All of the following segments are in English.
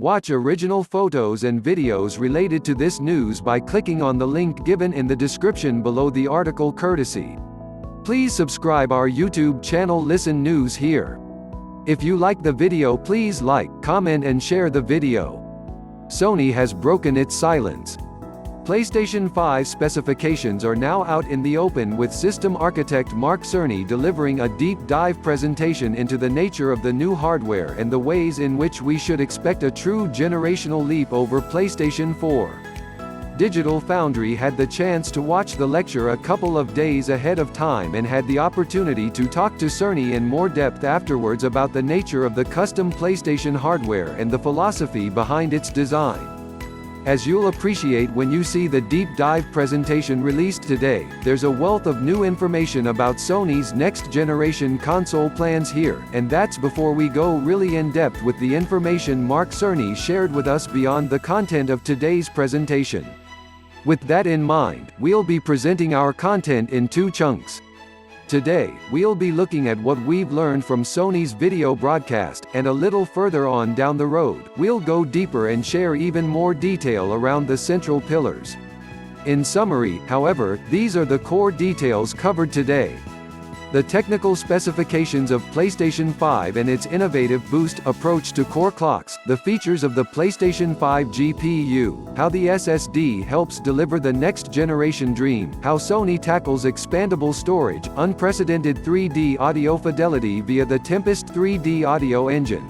Watch original photos and videos related to this news by clicking on the link given in the description below the article courtesy. Please subscribe our YouTube channel Listen News here. If you like the video, please like, comment and share the video. Sony has broken its silence. PlayStation 5 specifications are now out in the open, with system architect Mark Cerny delivering a deep dive presentation into the nature of the new hardware and the ways in which we should expect a true generational leap over PlayStation 4. Digital Foundry had the chance to watch the lecture a couple of days ahead of time and had the opportunity to talk to Cerny in more depth afterwards about the nature of the custom PlayStation hardware and the philosophy behind its design. As you'll appreciate when you see the deep dive presentation released today, there's a wealth of new information about Sony's next generation console plans here, and that's before we go really in depth with the information Mark Cerny shared with us beyond the content of today's presentation. With that in mind, we'll be presenting our content in two chunks. Today, we'll be looking at what we've learned from Sony's video broadcast, and a little further on down the road, we'll go deeper and share even more detail around the central pillars. In summary, however, these are the core details covered today. The technical specifications of PlayStation 5 and its innovative boost approach to core clocks, the features of the PlayStation 5 GPU, how the SSD helps deliver the next generation dream, how Sony tackles expandable storage, unprecedented 3D audio fidelity via the Tempest 3D audio engine.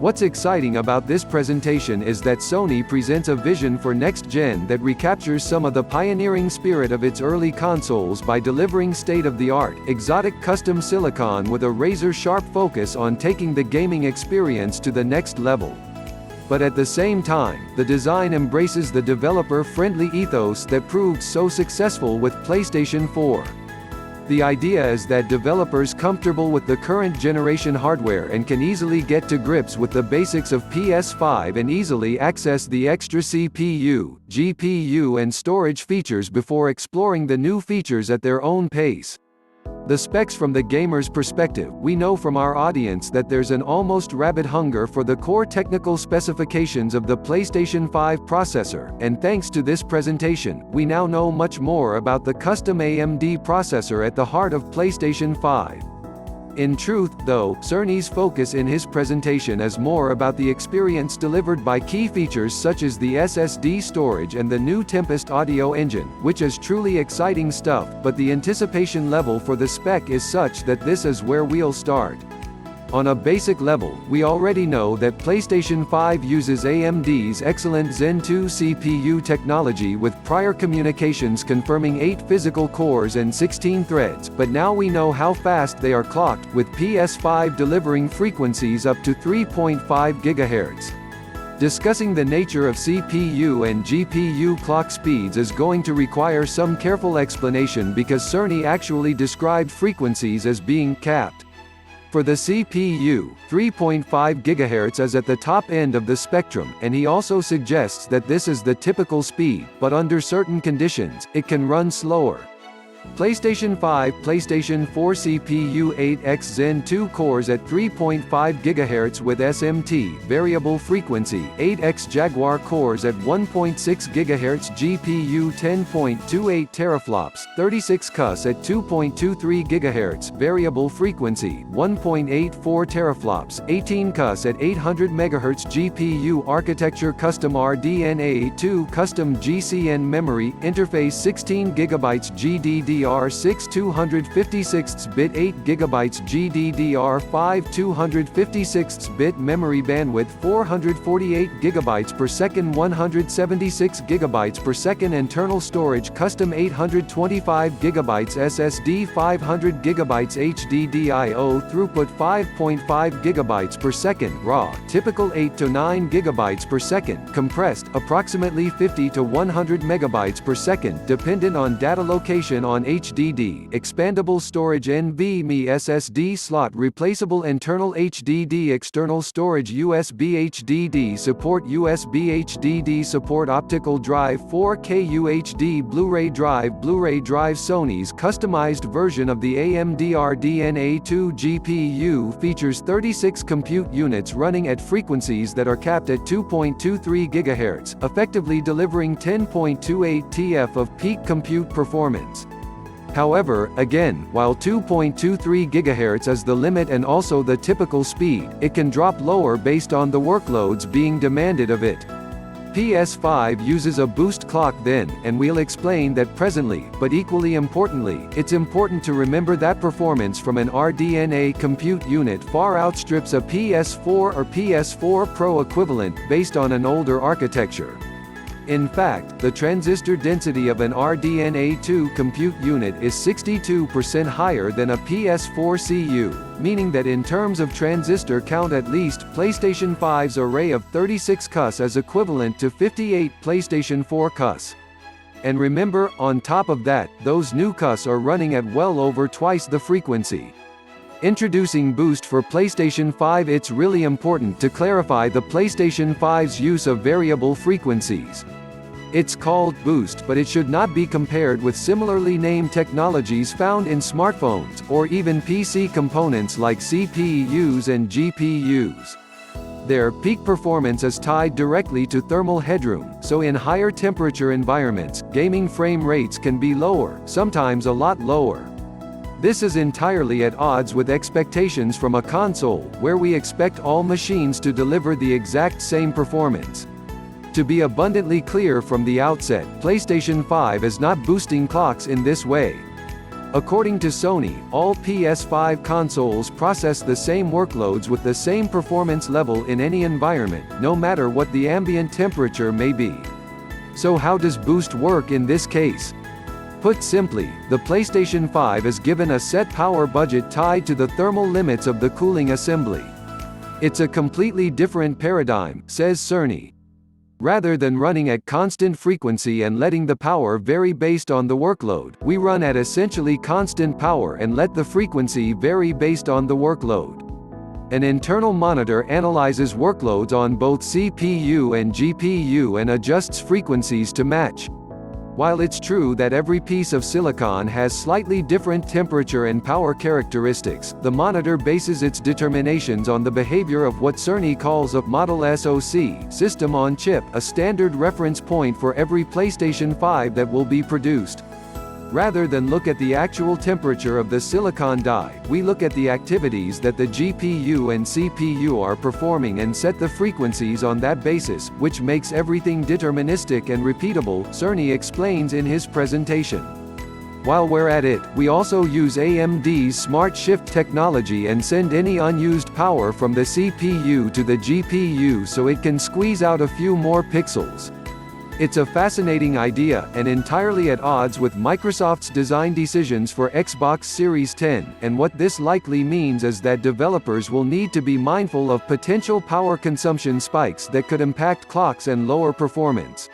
What's exciting about this presentation is that Sony presents a vision for next gen that recaptures some of the pioneering spirit of its early consoles by delivering state-of-the-art, exotic custom silicon with a razor-sharp focus on taking the gaming experience to the next level. But at the same time, the design embraces the developer-friendly ethos that proved so successful with PlayStation 4. The idea is that developers comfortable with the current generation hardware and can easily get to grips with the basics of PS5 and easily access the extra CPU, GPU and storage features before exploring the new features at their own pace. The specs from the gamer's perspective, we know from our audience that there's an almost rabid hunger for the core technical specifications of the PlayStation 5 processor, and thanks to this presentation, we now know much more about the custom AMD processor at the heart of PlayStation 5. In truth, though, Cerny's focus in his presentation is more about the experience delivered by key features such as the SSD storage and the new Tempest audio engine, which is truly exciting stuff, but the anticipation level for the spec is such that this is where we'll start. On a basic level, we already know that PlayStation 5 uses AMD's excellent Zen 2 CPU technology, with prior communications confirming 8 physical cores and 16 threads, but now we know how fast they are clocked, with PS5 delivering frequencies up to 3.5 GHz. Discussing the nature of CPU and GPU clock speeds is going to require some careful explanation because Cerny actually described frequencies as being capped. For the CPU, 3.5 GHz is at the top end of the spectrum, and he also suggests that this is the typical speed, but under certain conditions, it can run slower. PlayStation 5, PlayStation 4 CPU 8X Zen 2 cores at 3.5 GHz with SMT variable frequency, 8X Jaguar cores at 1.6 GHz GPU 10.28 teraflops, 36 CUS at 2.23 GHz variable frequency, 1.84 teraflops, 18 CUS at 800 MHz GPU architecture, custom RDNA2 custom GCN memory interface, 16 GB GDDR6 256-bit, 8 GB GDDR5 256-bit memory bandwidth, 448 GB per second, 176 GB per second internal storage, custom 825 GB SSD, 500 GB HDDI/O throughput, 5.5 GB per second raw, typical 8 to 9 GB per second compressed, approximately 50 to 100 MB per second dependent on data location on Silicon HDD, expandable storage NVMe SSD slot, replaceable internal HDD, external storage USB HDD support, USB HDD support, optical drive, 4K UHD, Blu-ray drive, Sony's customized version of the AMD RDNA 2 GPU features 36 compute units running at frequencies that are capped at 2.23 GHz, effectively delivering 10.28 TF of peak compute performance. However, again, while 2.23 GHz is the limit and also the typical speed, it can drop lower based on the workloads being demanded of it. PS5 uses a boost clock then, and we'll explain that presently, but equally importantly, it's important to remember that performance from an RDNA compute unit far outstrips a PS4 or PS4 Pro equivalent, based on an older architecture. In fact, the transistor density of an RDNA2 compute unit is 62% higher than a PS4 CU, meaning that in terms of transistor count, at least, PlayStation 5's array of 36 CUS is equivalent to 58 PlayStation 4 CUS. And remember, on top of that, those new CUS are running at well over twice the frequency. Introducing Boost for PlayStation 5. It's really important to clarify the PlayStation 5's use of variable frequencies. It's called Boost, but it should not be compared with similarly named technologies found in smartphones, or even PC components like CPUs and GPUs. Their peak performance is tied directly to thermal headroom, so in higher temperature environments, gaming frame rates can be lower, sometimes a lot lower. This is entirely at odds with expectations from a console, where we expect all machines to deliver the exact same performance. To be abundantly clear from the outset, PlayStation 5 is not boosting clocks in this way. According to Sony, all PS5 consoles process the same workloads with the same performance level in any environment, no matter what the ambient temperature may be. So how does Boost work in this case? Put simply, the PlayStation 5 is given a set power budget tied to the thermal limits of the cooling assembly. It's a completely different paradigm, says Cerny. Rather than running at constant frequency and letting the power vary based on the workload, we run at essentially constant power and let the frequency vary based on the workload. An internal monitor analyzes workloads on both CPU and GPU and adjusts frequencies to match. While it's true that every piece of silicon has slightly different temperature and power characteristics, the monitor bases its determinations on the behavior of what Cerny calls a model SoC, system on chip, a standard reference point for every PlayStation 5 that will be produced. Rather than look at the actual temperature of the silicon die, we look at the activities that the GPU and CPU are performing and set the frequencies on that basis, which makes everything deterministic and repeatable, Cerny explains in his presentation. While we're at it, we also use AMD's Smart Shift technology and send any unused power from the CPU to the GPU so it can squeeze out a few more pixels. It's a fascinating idea, and entirely at odds with Microsoft's design decisions for Xbox Series X, and what this likely means is that developers will need to be mindful of potential power consumption spikes that could impact clocks and lower performance.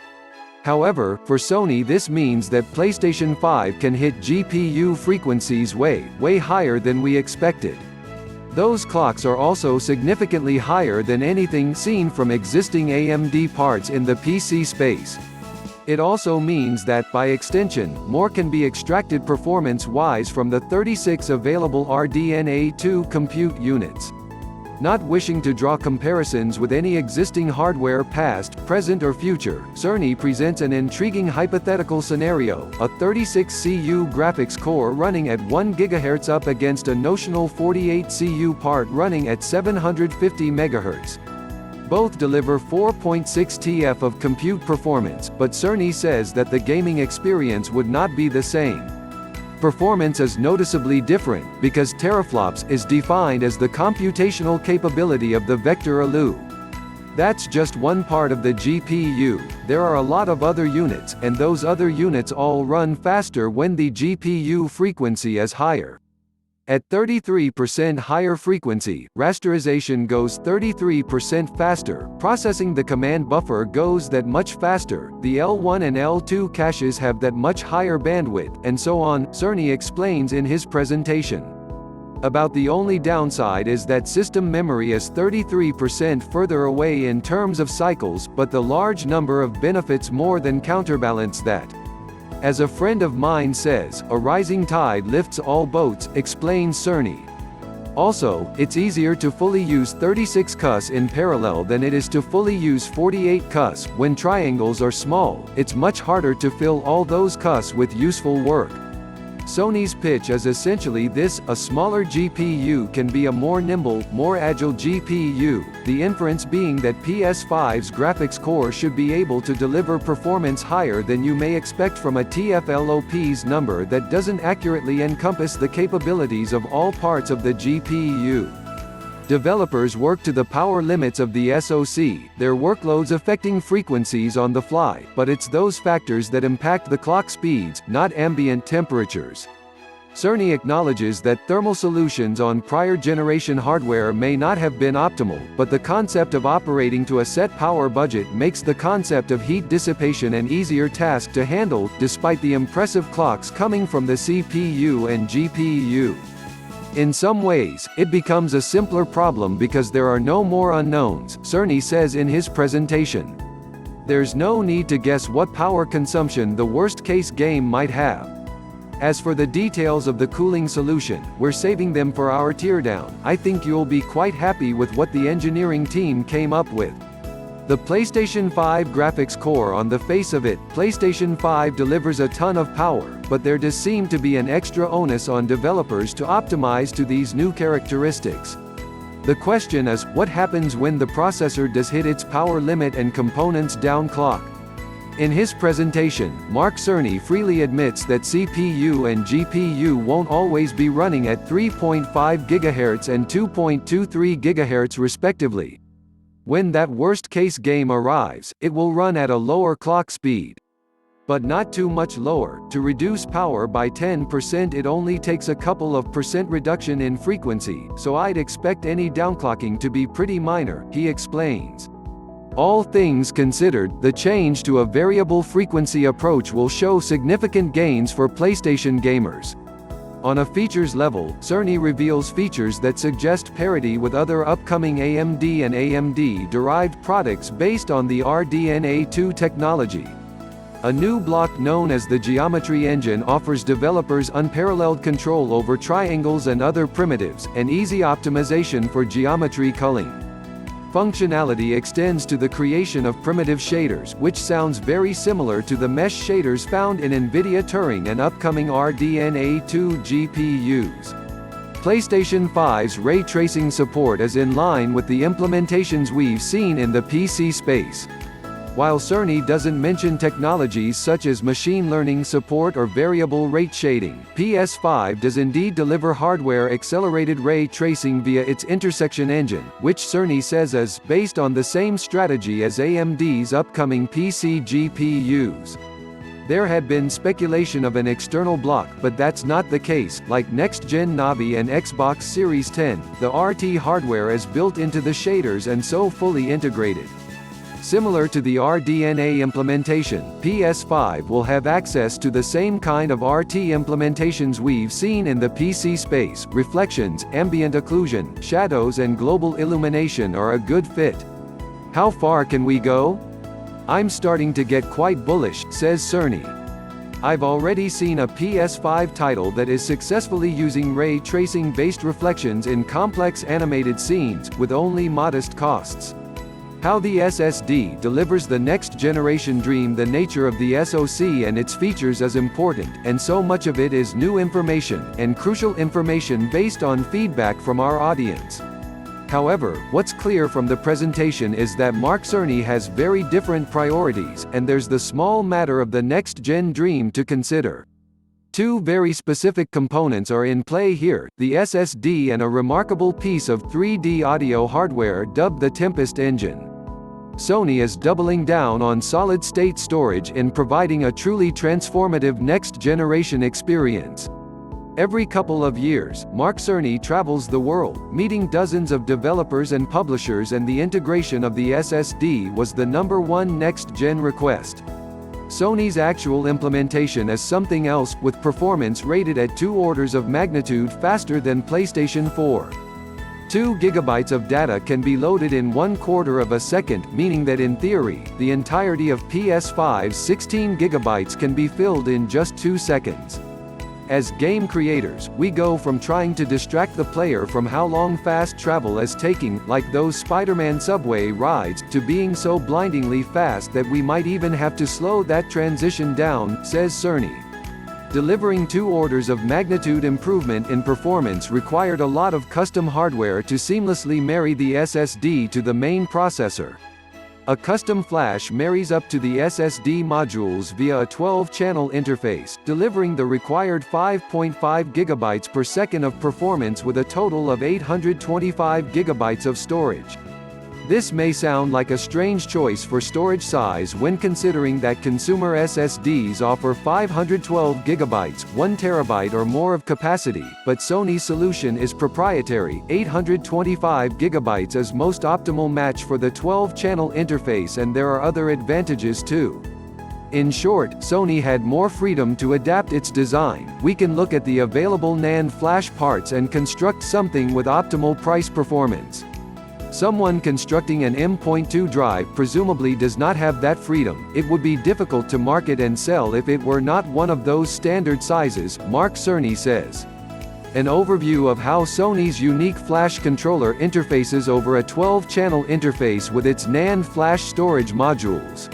However, for Sony this means that PlayStation 5 can hit GPU frequencies way higher than we expected. Those clocks are also significantly higher than anything seen from existing AMD parts in the PC space. It also means that, by extension, more can be extracted performance-wise from the 36 available RDNA2 compute units. Not wishing to draw comparisons with any existing hardware past, present or future, Cerny presents an intriguing hypothetical scenario, a 36 CU graphics core running at 1 GHz up against a notional 48 CU part running at 750 MHz. Both deliver 4.6 TF of compute performance, but Cerny says that the gaming experience would not be the same. Performance is noticeably different, because teraflops is defined as the computational capability of the vector ALU. That's just one part of the GPU, there are a lot of other units, and those other units all run faster when the GPU frequency is higher. At 33% higher frequency, rasterization goes 33% faster, processing the command buffer goes that much faster, the L1 and L2 caches have that much higher bandwidth, and so on, Cerny explains in his presentation. About the only downside is that system memory is 33% further away in terms of cycles, but the large number of benefits more than counterbalance that. As a friend of mine says, a rising tide lifts all boats, explains Cerny. Also, it's easier to fully use 36 cus in parallel than it is to fully use 48 cus. When triangles are small, it's much harder to fill all those cus with useful work. Sony's pitch is essentially this: a smaller GPU can be a more nimble, more agile GPU, the inference being that PS5's graphics core should be able to deliver performance higher than you may expect from a TFLOP's number that doesn't accurately encompass the capabilities of all parts of the GPU. Developers work to the power limits of the SoC, their workloads affecting frequencies on the fly, but it's those factors that impact the clock speeds, not ambient temperatures. Cerny acknowledges that thermal solutions on prior generation hardware may not have been optimal, but the concept of operating to a set power budget makes the concept of heat dissipation an easier task to handle, despite the impressive clocks coming from the CPU and GPU. In some ways, it becomes a simpler problem because there are no more unknowns, Cerny says in his presentation. There's no need to guess what power consumption the worst-case game might have. As for the details of the cooling solution, we're saving them for our teardown. I think you'll be quite happy with what the engineering team came up with. The PlayStation 5 graphics core, on the face of it, PlayStation 5 delivers a ton of power, but there does seem to be an extra onus on developers to optimize to these new characteristics. The question is, what happens when the processor does hit its power limit and components downclock? In his presentation, Mark Cerny freely admits that CPU and GPU won't always be running at 3.5 GHz and 2.23 GHz respectively. When that worst-case game arrives, it will run at a lower clock speed. But not too much lower. To reduce power by 10%, it only takes a couple of percent reduction in frequency, so I'd expect any downclocking to be pretty minor, he explains. All things considered, the change to a variable frequency approach will show significant gains for PlayStation gamers. On a features level, Cerny reveals features that suggest parity with other upcoming AMD and AMD-derived products based on the RDNA2 technology. A new block known as the Geometry Engine offers developers unparalleled control over triangles and other primitives, and easy optimization for geometry culling. Functionality extends to the creation of primitive shaders, which sounds very similar to the mesh shaders found in NVIDIA Turing and upcoming RDNA2 GPUs. PlayStation 5's ray tracing support is in line with the implementations we've seen in the PC space. While Cerny doesn't mention technologies such as machine learning support or variable rate shading, PS5 does indeed deliver hardware-accelerated ray tracing via its intersection engine, which Cerny says is based on the same strategy as AMD's upcoming PC GPUs. There had been speculation of an external block, but that's not the case. Like next-gen Navi and Xbox Series 10, the RT hardware is built into the shaders and so fully integrated. Similar to the RDNA implementation, PS5 will have access to the same kind of RT implementations we've seen in the PC space. Reflections, ambient occlusion, shadows and global illumination are a good fit. How far can we go? I'm starting to get quite bullish, says Cerny. I've already seen a PS5 title that is successfully using ray tracing-based reflections in complex animated scenes, with only modest costs. How the SSD delivers the next-generation dream. The nature of the SoC and its features is important, and so much of it is new information, and crucial information based on feedback from our audience. However, what's clear from the presentation is that Mark Cerny has very different priorities, and there's the small matter of the next-gen dream to consider. Two very specific components are in play here, the SSD and a remarkable piece of 3D audio hardware dubbed the Tempest engine. Sony is doubling down on solid-state storage in providing a truly transformative next-generation experience. Every couple of years, Mark Cerny travels the world, meeting dozens of developers and publishers, and the integration of the SSD was the #1 next-gen request. Sony's actual implementation is something else, with performance rated at 2 orders of magnitude faster than PlayStation 4. 2 GB of data can be loaded in 1/4 of a second, meaning that in theory, the entirety of PS5's 16 GB can be filled in just 2 seconds. As game creators, we go from trying to distract the player from how long fast travel is taking, like those Spider-Man subway rides, to being so blindingly fast that we might even have to slow that transition down, says Cerny. Delivering 2 orders of magnitude improvement in performance required a lot of custom hardware to seamlessly marry the SSD to the main processor. A custom flash marries up to the SSD modules via a 12-channel interface, delivering the required 5.5 GB per second of performance with a total of 825 GB of storage. This may sound like a strange choice for storage size when considering that consumer SSDs offer 512 GB, 1 TB or more of capacity, but Sony's solution is proprietary. 825 GB is most optimal match for the 12-channel interface, and there are other advantages too. In short, Sony had more freedom to adapt its design. We can look at the available NAND flash parts and construct something with optimal price performance. Someone constructing an M.2 drive presumably does not have that freedom. It would be difficult to market and sell if it were not one of those standard sizes, Mark Cerny says. An overview of how Sony's unique flash controller interfaces over a 12-channel interface with its NAND flash storage modules.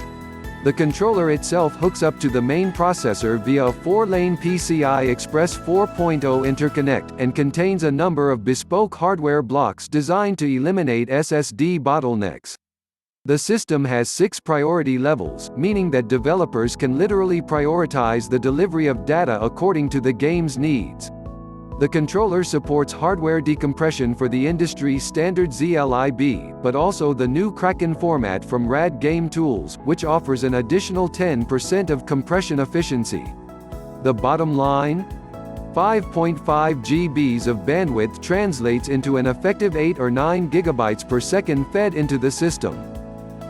The controller itself hooks up to the main processor via a 4-lane PCI Express 4.0 interconnect, and contains a number of bespoke hardware blocks designed to eliminate SSD bottlenecks. The system has 6 priority levels, meaning that developers can literally prioritize the delivery of data according to the game's needs. The controller supports hardware decompression for the industry standard ZLIB, but also the new Kraken format from RAD Game Tools, which offers an additional 10% of compression efficiency. The bottom line? 5.5 GB of bandwidth translates into an effective 8 or 9 GB per second fed into the system.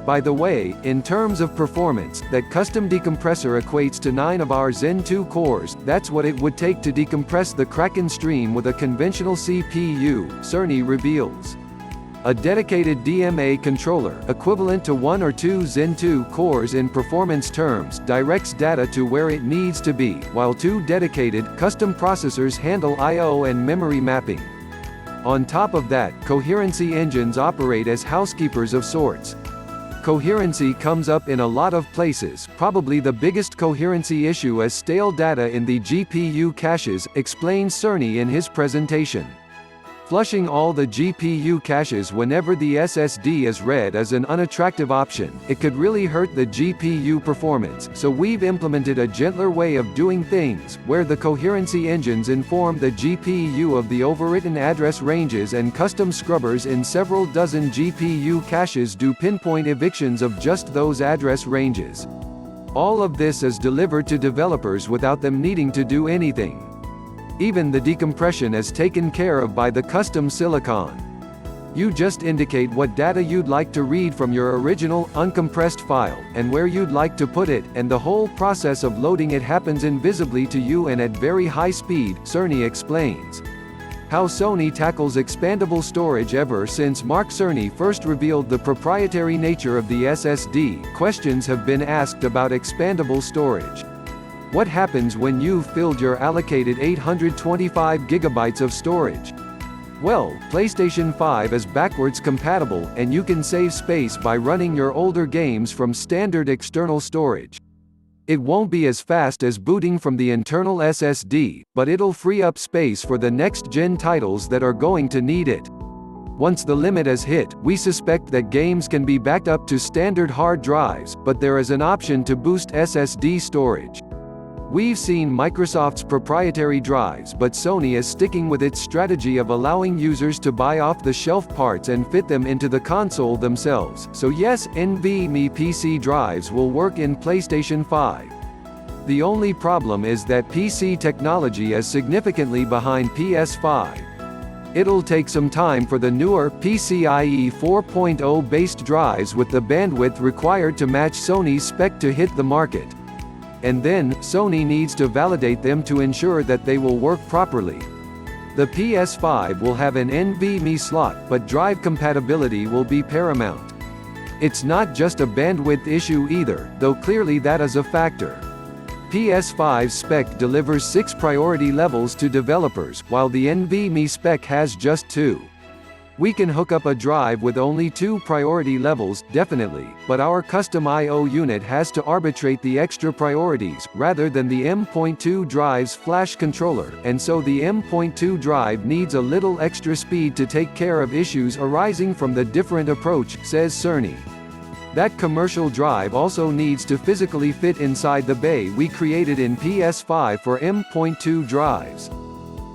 By the way, in terms of performance, that custom decompressor equates to 9 of our Zen 2 cores. That's what it would take to decompress the Kraken stream with a conventional CPU, Cerny reveals. A dedicated DMA controller, equivalent to 1 or 2 Zen 2 cores in performance terms, directs data to where it needs to be, while 2 dedicated, custom processors handle I/O and memory mapping. On top of that, coherency engines operate as housekeepers of sorts. Coherency comes up in a lot of places. Probably the biggest coherency issue is stale data in the GPU caches, explains Cerny in his presentation. Flushing all the GPU caches whenever the SSD is read is an unattractive option. It could really hurt the GPU performance, so we've implemented a gentler way of doing things, where the coherency engines inform the GPU of the overwritten address ranges, and custom scrubbers in several dozen GPU caches do pinpoint evictions of just those address ranges. All of this is delivered to developers without them needing to do anything. Even the decompression is taken care of by the custom silicon. You just indicate what data you'd like to read from your original, uncompressed file, and where you'd like to put it, and the whole process of loading it happens invisibly to you and at very high speed, Cerny explains. How Sony tackles expandable storage. Ever since Mark Cerny first revealed the proprietary nature of the SSD, questions have been asked about expandable storage. What happens when you've filled your allocated 825 GB of storage? Well, PlayStation 5 is backwards compatible, and you can save space by running your older games from standard external storage. It won't be as fast as booting from the internal SSD, but it'll free up space for the next-gen titles that are going to need it. Once the limit is hit, we suspect that games can be backed up to standard hard drives, but there is an option to boost SSD storage. We've seen Microsoft's proprietary drives, but Sony is sticking with its strategy of allowing users to buy off-the-shelf parts and fit them into the console themselves. So yes, NVMe PC drives will work in PlayStation 5. The only problem is that PC technology is significantly behind PS5. It'll take some time for the newer PCIe 4.0 based drives with the bandwidth required to match Sony's spec to hit the market. And then, Sony needs to validate them to ensure that they will work properly. The PS5 will have an NVMe slot, but drive compatibility will be paramount. It's not just a bandwidth issue either, though clearly that is a factor. PS5 spec delivers 6 priority levels to developers, while the NVMe spec has just 2. We can hook up a drive with only 2 priority levels, definitely, but our custom I/O unit has to arbitrate the extra priorities, rather than the M.2 drive's flash controller, and so the M.2 drive needs a little extra speed to take care of issues arising from the different approach, says Cerny. That commercial drive also needs to physically fit inside the bay we created in PS5 for M.2 drives.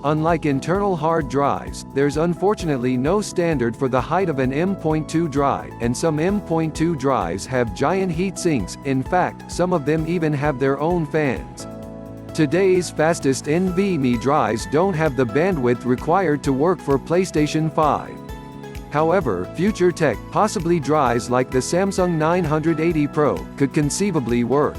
Unlike internal hard drives, there's unfortunately no standard for the height of an M.2 drive, and some M.2 drives have giant heat sinks. In fact, some of them even have their own fans. Today's fastest NVMe drives don't have the bandwidth required to work for PlayStation 5. However, future tech, possibly drives like the Samsung 980 Pro, could conceivably work.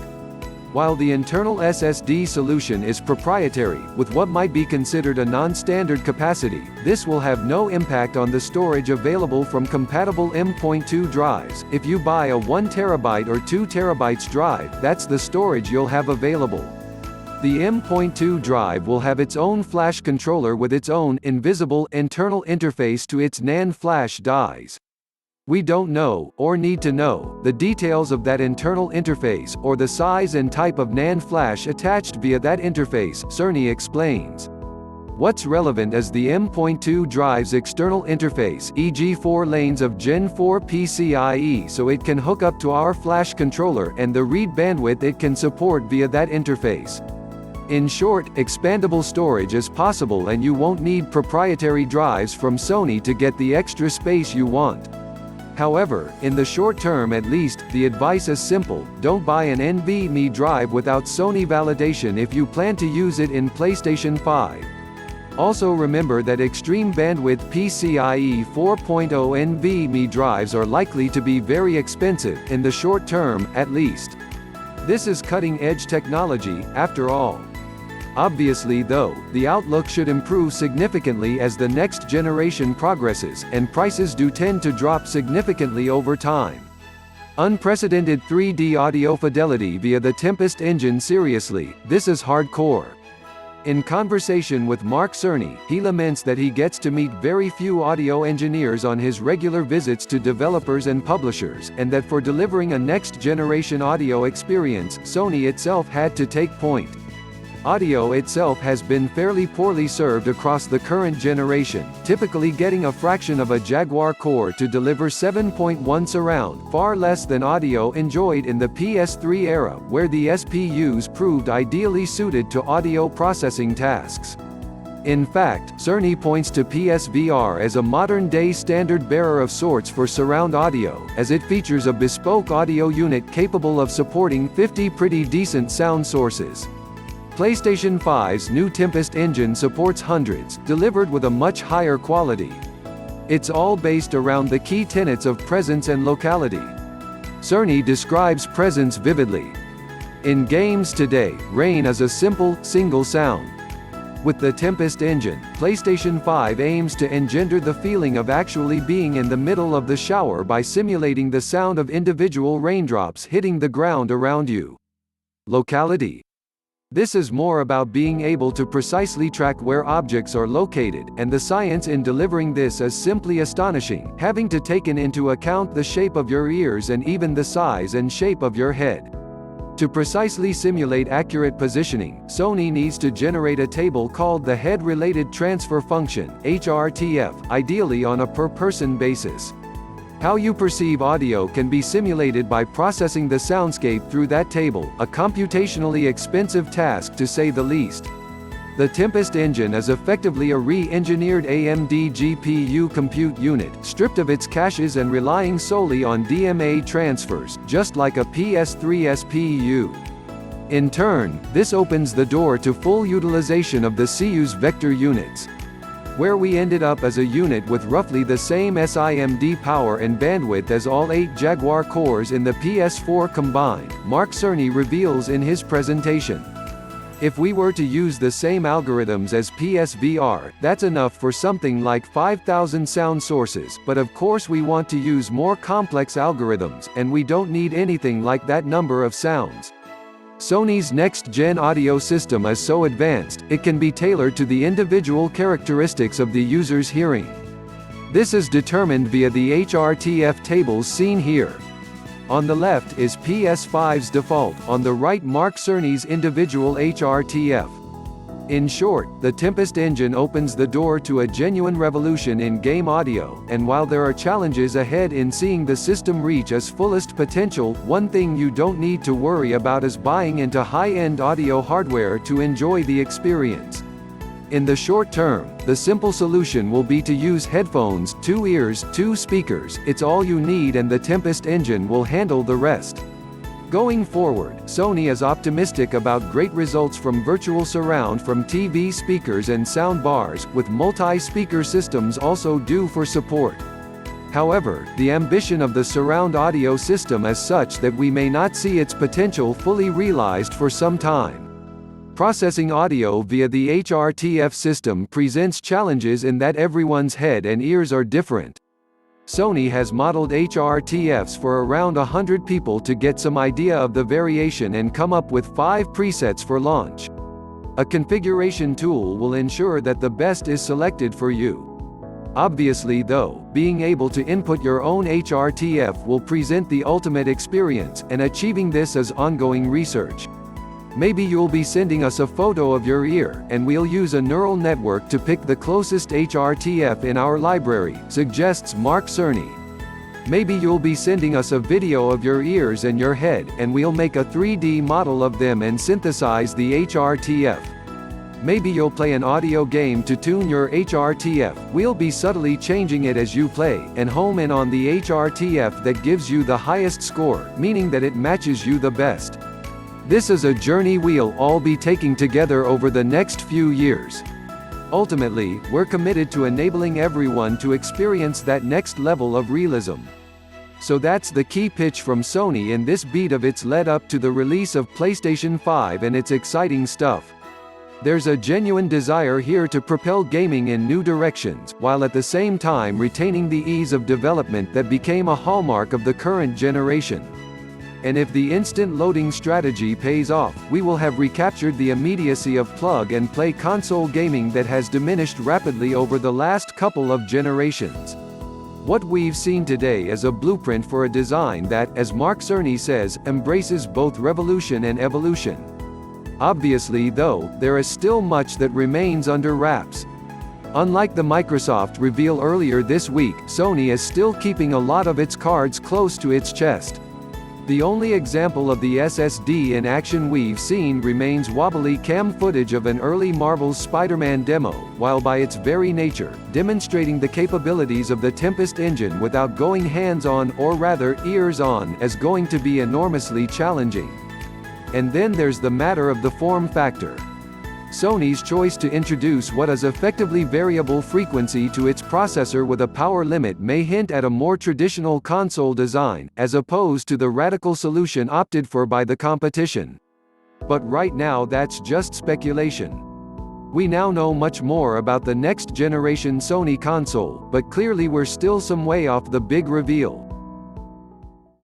While the internal SSD solution is proprietary, with what might be considered a non-standard capacity, this will have no impact on the storage available from compatible M.2 drives. If you buy a 1 TB or 2 TB drive, that's the storage you'll have available. The M.2 drive will have its own flash controller with its own invisible internal interface to its NAND flash dies. We don't know, or need to know, the details of that internal interface, or the size and type of NAND flash attached via that interface, Cerny explains. What's relevant is the M.2 drive's external interface, e.g. 4 lanes of Gen 4 PCIe, so it can hook up to our flash controller, and the read bandwidth it can support via that interface. In short, expandable storage is possible and you won't need proprietary drives from Sony to get the extra space you want. However, in the short term at least, the advice is simple: don't buy an NVMe drive without Sony validation if you plan to use it in PlayStation 5. Also remember that extreme bandwidth PCIe 4.0 NVMe drives are likely to be very expensive, in the short term, at least. This is cutting-edge technology, after all. Obviously though, the outlook should improve significantly as the next generation progresses, and prices do tend to drop significantly over time. Unprecedented 3D audio fidelity via the Tempest engine. Seriously, this is hardcore. In conversation with Mark Cerny, he laments that he gets to meet very few audio engineers on his regular visits to developers and publishers, and that for delivering a next-generation audio experience, Sony itself had to take point. Audio itself has been fairly poorly served across the current generation, typically getting a fraction of a Jaguar core to deliver 7.1 surround, far less than audio enjoyed in the PS3 era, where the SPUs proved ideally suited to audio processing tasks. In fact, Cerny points to PSVR as a modern-day standard-bearer of sorts for surround audio, as it features a bespoke audio unit capable of supporting 50 pretty decent sound sources. PlayStation 5's new Tempest engine supports hundreds, delivered with a much higher quality. It's all based around the key tenets of presence and locality. Cerny describes presence vividly. In games today, rain is a simple, single sound. With the Tempest engine, PlayStation 5 aims to engender the feeling of actually being in the middle of the shower by simulating the sound of individual raindrops hitting the ground around you. Locality. This is more about being able to precisely track where objects are located, and the science in delivering this is simply astonishing, having to take into account the shape of your ears and even the size and shape of your head. To precisely simulate accurate positioning, Sony needs to generate a table called the Head-Related Transfer Function, HRTF, ideally on a per-person basis. How you perceive audio can be simulated by processing the soundscape through that table, a computationally expensive task to say the least. The Tempest engine is effectively a re-engineered AMD GPU compute unit, stripped of its caches and relying solely on DMA transfers, just like a PS3 SPU. In turn, this opens the door to full utilization of the CU's vector units. Where we ended up as a unit with roughly the same SIMD power and bandwidth as all 8 Jaguar cores in the PS4 combined, Mark Cerny reveals in his presentation. If we were to use the same algorithms as PSVR, that's enough for something like 5,000 sound sources, but of course we want to use more complex algorithms, and we don't need anything like that number of sounds. Sony's next-gen audio system is so advanced, it can be tailored to the individual characteristics of the user's hearing. This is determined via the HRTF tables seen here. On the left is PS5's default, on the right Mark Cerny's individual HRTF. In short, the Tempest engine opens the door to a genuine revolution in game audio, and while there are challenges ahead in seeing the system reach its fullest potential, one thing you don't need to worry about is buying into high-end audio hardware to enjoy the experience. In the short term, the simple solution will be to use headphones, 2 ears, 2 speakers. It's all you need, and the Tempest engine will handle the rest. Going forward, Sony is optimistic about great results from virtual surround from TV speakers and sound bars, with multi-speaker systems also due for support. However, the ambition of the surround audio system is such that we may not see its potential fully realized for some time. Processing audio via the HRTF system presents challenges in that everyone's head and ears are different. Sony has modeled HRTFs for around 100 people to get some idea of the variation and come up with 5 presets for launch. A configuration tool will ensure that the best is selected for you. Obviously though, being able to input your own HRTF will present the ultimate experience, and achieving this is ongoing research. Maybe you'll be sending us a photo of your ear, and we'll use a neural network to pick the closest HRTF in our library, suggests Mark Cerny. Maybe you'll be sending us a video of your ears and your head, and we'll make a 3D model of them and synthesize the HRTF. Maybe you'll play an audio game to tune your HRTF, we'll be subtly changing it as you play, and home in on the HRTF that gives you the highest score, meaning that it matches you the best. This is a journey we'll all be taking together over the next few years. Ultimately, we're committed to enabling everyone to experience that next level of realism. So that's the key pitch from Sony in this beat of its lead up to the release of PlayStation 5 and its exciting stuff. There's a genuine desire here to propel gaming in new directions, while at the same time retaining the ease of development that became a hallmark of the current generation. And if the instant loading strategy pays off, we will have recaptured the immediacy of plug-and-play console gaming that has diminished rapidly over the last couple of generations. What we've seen today is a blueprint for a design that, as Mark Cerny says, embraces both revolution and evolution. Obviously though, there is still much that remains under wraps. Unlike the Microsoft reveal earlier this week, Sony is still keeping a lot of its cards close to its chest. The only example of the SSD in action we've seen remains wobbly cam footage of an early Marvel's Spider-Man demo, while by its very nature, demonstrating the capabilities of the Tempest engine without going hands-on, or rather, ears-on, is going to be enormously challenging. And then there's the matter of the form factor. Sony's choice to introduce what is effectively variable frequency to its processor with a power limit may hint at a more traditional console design, as opposed to the radical solution opted for by the competition. But right now that's just speculation. We now know much more about the next generation Sony console, but clearly we're still some way off the big reveal.